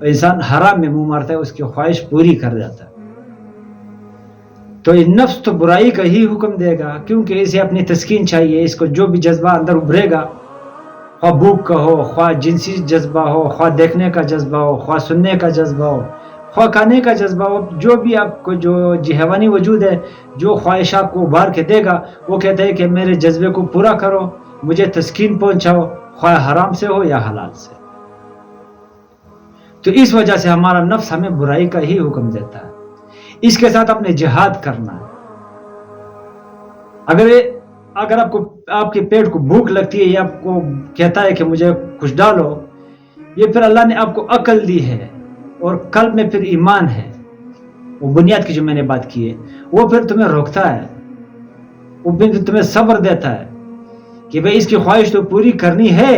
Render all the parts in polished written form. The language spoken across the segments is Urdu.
انسان حرام میں منہ مارتا ہے اس کی خواہش پوری کر جاتا ہے. تو یہ نفس تو برائی کا ہی حکم دے گا کیونکہ اسے اپنی تسکین چاہیے. اس کو جو بھی جذبہ اندر ابھرے گا، خواہ بھوک کا ہو، خواہ جنسی جذبہ ہو، خواہ دیکھنے کا جذبہ ہو، خواہ سننے کا جذبہ ہو، خواہ کھانے کا جذبہ ہو، جو بھی آپ کو جو حیوانی وجود ہے جو خواہش آپ کو ابھار کے دے گا، وہ کہتا ہے کہ میرے جذبے کو پورا کرو، مجھے تسکین پہنچاؤ، خواہ حرام سے ہو یا حلال سے. تو اس وجہ سے ہمارا نفس ہمیں برائی کا ہی حکم دیتا ہے. اس کے ساتھ اپنے جہاد کرنا ہے. اگر آپ کے پیٹ کو بھوک لگتی ہے یا آپ کو کہتا ہے کہ مجھے کچھ ڈالو، یہ پھر اللہ نے آپ کو عقل دی ہے اور قلب میں پھر ایمان ہے، وہ بنیاد کی جو میں نے بات کی ہے، وہ پھر تمہیں روکتا ہے، وہ پھر تمہیں صبر دیتا ہے کہ بھئی اس کی خواہش تو پوری کرنی ہے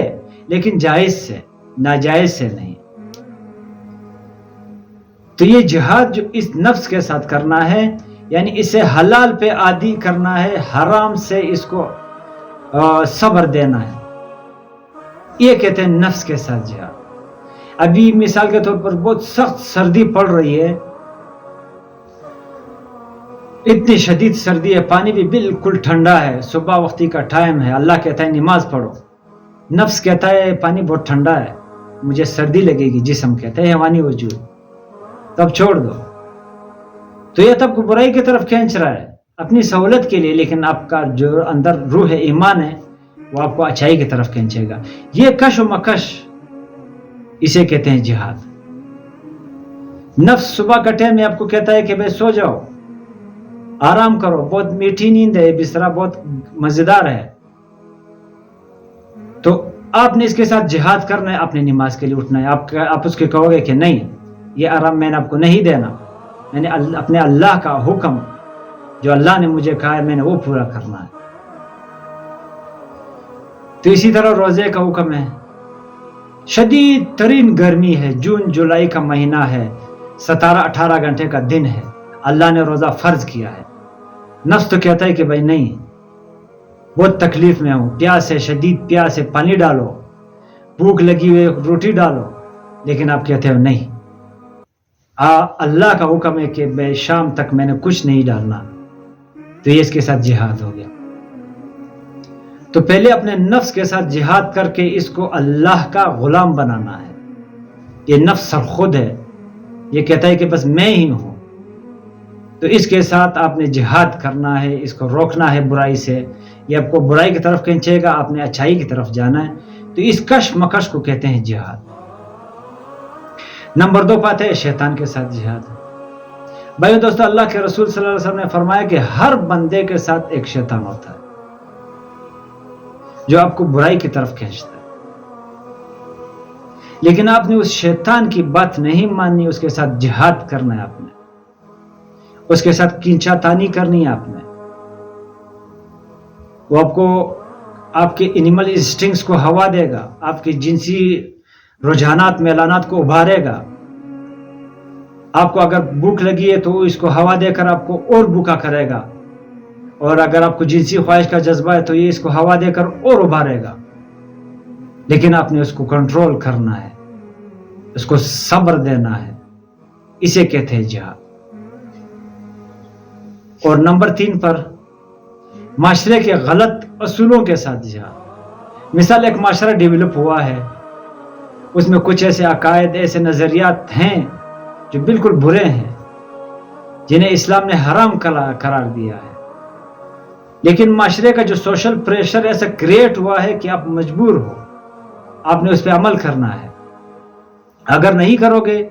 لیکن جائز سے، ناجائز سے نہیں. تو یہ جہاد جو اس نفس کے ساتھ کرنا ہے، یعنی اسے حلال پہ عادی کرنا ہے، حرام سے اس کو صبر دینا ہے، یہ کہتے ہیں نفس کے ساتھ جہاد. ابھی مثال کے طور پر بہت سخت سردی پڑ رہی ہے، اتنی شدید سردی ہے، پانی بھی بالکل ٹھنڈا ہے، صبح وقتی کا ٹائم ہے، اللہ کہتا ہے نماز پڑھو، نفس کہتا ہے پانی بہت ٹھنڈا ہے مجھے سردی لگے گی، جسم کہتا ہے حیوانی وجود تب چھوڑ دو. تو یہ تب کو برائی کی طرف کھینچ رہا ہے اپنی سہولت کے لیے، لیکن آپ کا جو اندر روح ہے، ایمان ہے، وہ آپ کو اچھائی کی طرف کھینچے گا. یہ کش و مکش اسے کہتے ہیں جہاد. نفس صبح کا ٹائم میں آپ کو کہتا ہے کہ بھائی سو جاؤ، آرام کرو، بہت میٹھی نیند ہے، بستر بہت مزیدار ہے، تو آپ نے اس کے ساتھ جہاد کرنا ہے، اپنے نماز کے لیے اٹھنا ہے. آپ اس کے کہو گے کہ نہیں، یہ آرام میں نے آپ کو نہیں دینا، میں نے اپنے اللہ کا حکم جو اللہ نے مجھے کہا ہے میں نے وہ پورا کرنا ہے. تو اسی طرح روزے کا حکم ہے. شدید ترین گرمی ہے، جون جولائی کا مہینہ ہے، 17-18 گھنٹے کا دن ہے، اللہ نے روزہ فرض کیا ہے. نفس تو کہتا ہے کہ بھائی نہیں، بہت تکلیف میں ہوں، پیاس ہے، شدید پیاس ہے، پانی ڈالو، بھوک لگی ہوئی روٹی ڈالو، لیکن آپ کہتے ہو نہیں، اللہ کا حکم ہے کہ بھائی شام تک میں نے کچھ نہیں ڈالنا. تو یہ اس کے ساتھ جہاد ہو گیا. تو پہلے اپنے نفس کے ساتھ جہاد کر کے اس کو اللہ کا غلام بنانا ہے. یہ نفس سرخود ہے، یہ کہتا ہے کہ بس میں ہی ہوں. تو اس کے ساتھ آپ نے جہاد کرنا ہے، اس کو روکنا ہے برائی سے. یہ آپ کو برائی کی طرف کھینچے گا، آپ نے اچھائی کی طرف جانا ہے. تو اس کش مکش کو کہتے ہیں جہاد. نمبر 2 بات ہے شیطان کے ساتھ جہاد. بھائیو دوستو، اللہ کے رسول صلی اللہ علیہ وسلم نے فرمایا کہ ہر بندے کے ساتھ ایک شیطان ہوتا ہے جو آپ کو برائی کی طرف کھینچتا ہے، لیکن آپ نے اس شیطان کی بات نہیں ماننی، اس کے ساتھ جہاد کرنا ہے، آپ نے اس کے ساتھ کینچا تانی کرنی ہے. آپ نے وہ آپ کو آپ کے اینیمل انسٹنکٹس کو ہوا دے گا، آپ کے جنسی رجحانات میلانات کو ابھارے گا. آپ کو اگر بھوک لگی ہے تو اس کو ہوا دے کر آپ کو اور بھوکا کرے گا، اور اگر آپ کو جنسی خواہش کا جذبہ ہے تو یہ اس کو ہوا دے کر اور ابھارے گا. لیکن آپ نے اس کو کنٹرول کرنا ہے، اس کو صبر دینا ہے، اسے کہتے ہیں جہاد. اور نمبر 3 پر معاشرے کے غلط اصولوں کے ساتھ جہاد. مثال ایک معاشرہ ڈیولپ ہوا ہے، اس میں کچھ ایسے عقائد، ایسے نظریات ہیں جو بالکل برے ہیں، جنہیں اسلام نے حرام قرار دیا ہے. لیکن معاشرے کا جو سوشل پریشر ایسا کریٹ ہوا ہے کہ آپ مجبور ہو، آپ نے اس پہ عمل کرنا ہے. اگر نہیں کرو گے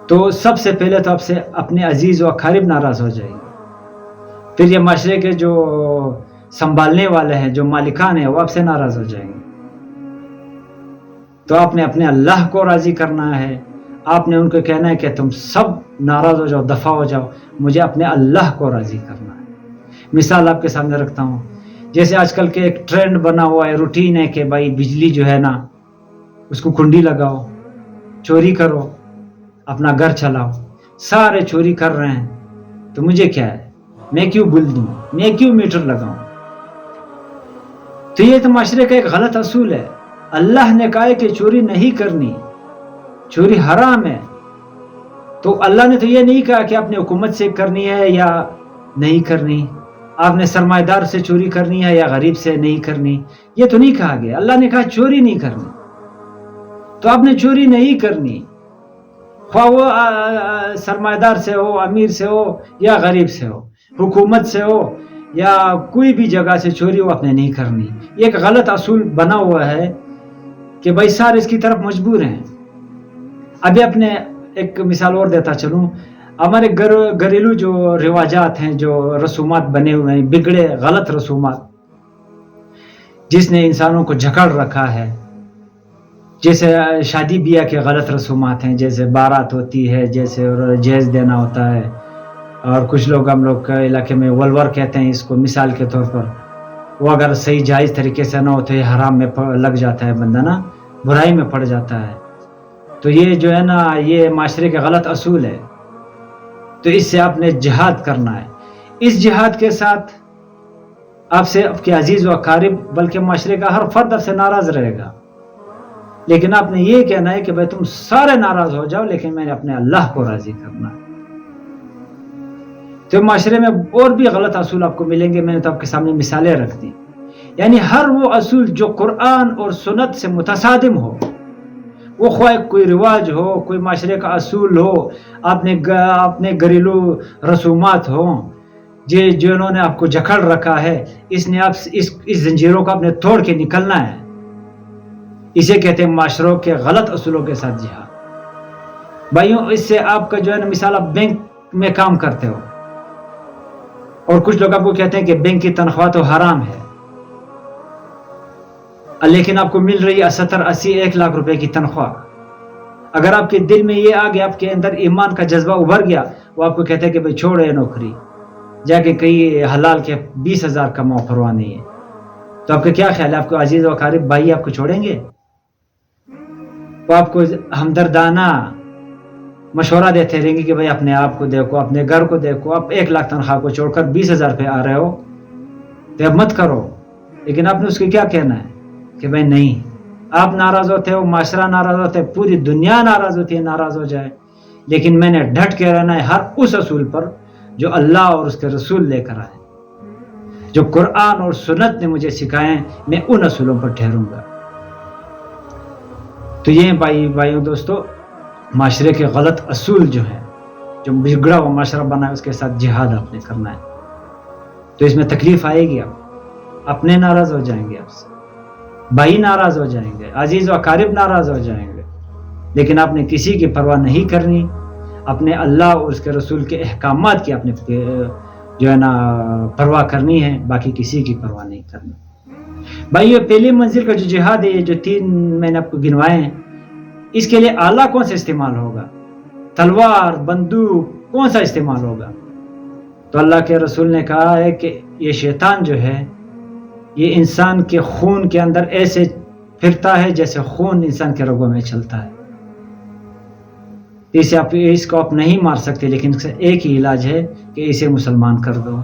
تو سب سے پہلے تو آپ سے اپنے عزیز و اقارب ناراض ہو جائیں گے، پھر یہ معاشرے کے جو سنبھالنے والے ہیں، جو مالکان ہیں، وہ آپ سے ناراض ہو جائیں گے. تو آپ نے اپنے اللہ کو راضی کرنا ہے. آپ نے ان کو کہنا ہے کہ تم سب ناراض ہو جاؤ، دفع ہو جاؤ، مجھے اپنے اللہ کو راضی کرنا ہے. مثال آپ کے سامنے رکھتا ہوں، جیسے آج کل کے ایک ٹرینڈ بنا ہوا ہے، روٹین ہے کہ بھائی بجلی جو ہے نا اس کو کنڈی لگاؤ، چوری کرو، اپنا گھر چلاؤ. سارے چوری کر رہے ہیں تو مجھے کیا ہے، میں کیوں بل دوں، میں کیوں میٹر لگاؤں. تو یہ تو معاشرے کا ایک غلط اصول ہے. اللہ نے کہا ہے کہ چوری نہیں کرنی، چوری حرام ہے. تو اللہ نے تو یہ نہیں کہا کہ آپ نے حکومت سے کرنی ہے یا نہیں کرنی، آپ نے سرمایہ دار سے چوری کرنی ہے یا غریب سے نہیں کرنی، یہ تو نہیں کہا گیا. اللہ نے کہا چوری نہیں کرنی، تو آپ نے چوری نہیں کرنی، خواہ وہ سرمایہ دار سے ہو، امیر سے ہو یا غریب سے ہو، حکومت سے ہو یا کوئی بھی جگہ سے چوری ہو، آپ نے نہیں کرنی. یہ ایک غلط اصول بنا ہوا ہے کہ بھائی سارے اس کی طرف مجبور ہیں. ابھی اپنے ایک مثال اور دیتا چلوں، ہمارے گھریلو جو رواجات ہیں، جو رسومات بنے ہوئے ہیں، بگڑے غلط رسومات جس نے انسانوں کو جکڑ رکھا ہے، جیسے شادی بیاہ کے غلط رسومات ہیں، جیسے بارات ہوتی ہے، جیسے جہیز دینا ہوتا ہے، اور کچھ لوگ ہم لوگ کے علاقے میں ولور کہتے ہیں اس کو مثال کے طور پر. وہ اگر صحیح جائز طریقے سے نہ ہو تو یہ حرام میں لگ جاتا ہے بندہ، نا برائی میں پڑ جاتا ہے. تو یہ جو ہے نا یہ معاشرے کے غلط اصول ہے. تو اس سے آپ نے جہاد کرنا ہے. اس جہاد کے ساتھ آپ سے آپ کے عزیز و اقارب بلکہ معاشرے کا ہر فرد آپ سے ناراض رہے گا، لیکن آپ نے یہ کہنا ہے کہ بھائی تم سارے ناراض ہو جاؤ لیکن میں نے اپنے اللہ کو راضی کرنا ہے. تو معاشرے میں اور بھی غلط اصول آپ کو ملیں گے، میں نے تو آپ کے سامنے مثالیں رکھ دی. یعنی ہر وہ اصول جو قرآن اور سنت سے متصادم ہو، وہ خواہ کوئی رواج ہو، کوئی معاشرے کا اصول ہو، اپنے گھریلو رسومات ہوں جنہوں نے آپ کو جکڑ رکھا ہے، اس زنجیروں کو آپ نے توڑ کے نکلنا ہے. اسے کہتے ہیں معاشروں کے غلط اصولوں کے ساتھ جہاد. بھائیوں، اس سے آپ کا جو ہے نا مثال آپ بینک میں کام کرتے ہو اور کچھ لوگ آپ کو کہتے ہیں کہ بینک کی تنخواہ تو حرام ہے، لیکن آپ کو مل رہی ہے 70 80 1 لاکھ روپے کی تنخواہ. اگر آپ کے دل میں یہ آ گیا، آپ کے اندر ایمان کا جذبہ ابھر گیا، وہ آپ کو کہتے ہیں کہ بھائی چھوڑ یہ نوکری، جا کے کئی حلال کے 20,000 کماؤ، پرواہ نہیں ہے. تو آپ کا کیا خیال ہے؟ آپ کو عزیز و اقارب بھائی آپ کو چھوڑیں گے؟ وہ آپ کو ہمدردانہ مشورہ دیتے رہیں گے کہ بھائی اپنے آپ کو دیکھو، اپنے گھر کو دیکھو، آپ 1 لاکھ تنخواہ کو چھوڑ کر 20,000 پہ آ رہے ہو تو اب مت کرو. لیکن آپ نے اس کو کیا کہنا ہے کہ بھائی نہیں، آپ ناراض ہوتے ہو، معاشرہ ناراض ہوتا ہے، پوری دنیا ناراض ہوتی ہے، ناراض ہو جائے، لیکن میں نے ڈٹ کے رہنا ہے ہر اس اصول پر جو اللہ اور اس کے رسول لے کر آئے، جو قرآن اور سنت نے مجھے سکھائے، میں ان اصولوں پر ٹھہروں گا. تو یہ بھائیوں دوستو، معاشرے کے غلط اصول جو ہیں، جو بگڑا ہوا معاشرہ بنا ہے، اس کے ساتھ جہاد آپ نے کرنا ہے. تو اس میں تکلیف آئے گی، آپ اپنے ناراض ہو جائیں گے، آپ سے بھائی ناراض ہو جائیں گے، عزیز و اقارب ناراض ہو جائیں گے، لیکن آپ نے کسی کی پرواہ نہیں کرنی. اپنے اللہ اور اس کے رسول کے احکامات کی آپ نے جو ہے نا پرواہ کرنی ہے، باقی کسی کی پرواہ نہیں کرنی. بھائیو، پہلی منزل کا جو جہاد ہے، یہ جو 3 میں نے آپ کو گنوائے ہیں، اس کے لیے آلہ کون سا استعمال ہوگا؟ تلوار، بندوق، کون سا استعمال ہوگا؟ تو اللہ کے رسول نے کہا ہے کہ یہ شیطان جو ہے، یہ انسان کے خون کے اندر ایسے پھرتا ہے جیسے خون انسان کے رگوں میں چلتا ہے. اس کو آپ نہیں مار سکتے، لیکن اس کا ایک ہی علاج ہے کہ اسے مسلمان کر دو.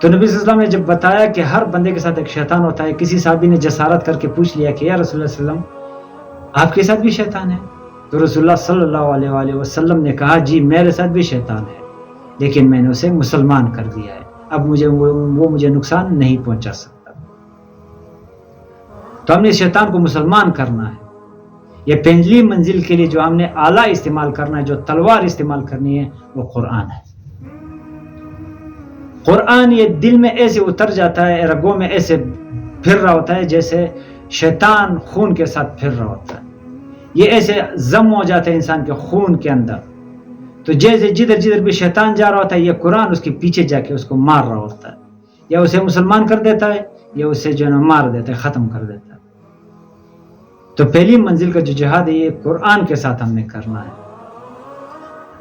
تو نبی صلی اللہ علیہ وسلم نے جب بتایا کہ ہر بندے کے ساتھ ایک شیطان ہوتا ہے، کسی صحابی نے جسارت کر کے پوچھ لیا کہ یا رسول اللہ صلی اللہ علیہ وسلم، آپ کے ساتھ بھی شیطان ہے؟ تو رسول اللہ صلی اللہ علیہ وآلہ وسلم نے کہا جی میرے ساتھ بھی شیطان ہے، لیکن میں نے اسے مسلمان کر دیا ہے، اب وہ مجھے نقصان نہیں پہنچا سکتا. تو ہم نے شیطان کو مسلمان کرنا ہے. یہ پہلی منزل کے لیے جو ہم نے آلہ استعمال کرنا ہے، جو تلوار استعمال کرنی ہے، وہ قرآن ہے. قرآن یہ دل میں ایسے اتر جاتا ہے، رگوں میں ایسے پھر رہا ہوتا ہے جیسے شیطان خون کے ساتھ پھر رہا ہوتا ہے. یہ ایسے ضم ہو جاتا ہے انسان کے خون کے اندر. تو جیسے جدھر بھی شیطان جا رہا ہوتا ہے، یہ قرآن اس کے پیچھے جا کے اس کو مار رہا ہوتا ہے، یا اسے مسلمان کر دیتا ہے یا اسے جو ہے نا مار دیتا ہے، ختم کر دیتا ہے. تو پہلی منزل کا جو جہاد ہے، یہ قرآن کے ساتھ ہم نے کرنا ہے.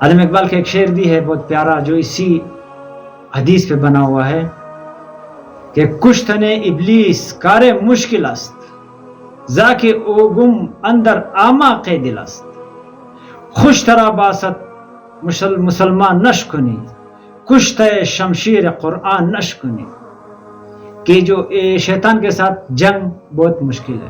علامہ اقبال کا ایک شعر بھی ہے بہت پیارا، جو اسی حدیث پہ بنا ہوا ہے کہ کشتن ابلیس کار مشکل است، ذاکہ اوگم اندر آماق دل است، خوش ترا باست مسلمان نشکنی، کشتہ شمشیر قرآن نشکنی. کہ جو شیطان کے ساتھ جنگ بہت مشکل ہے،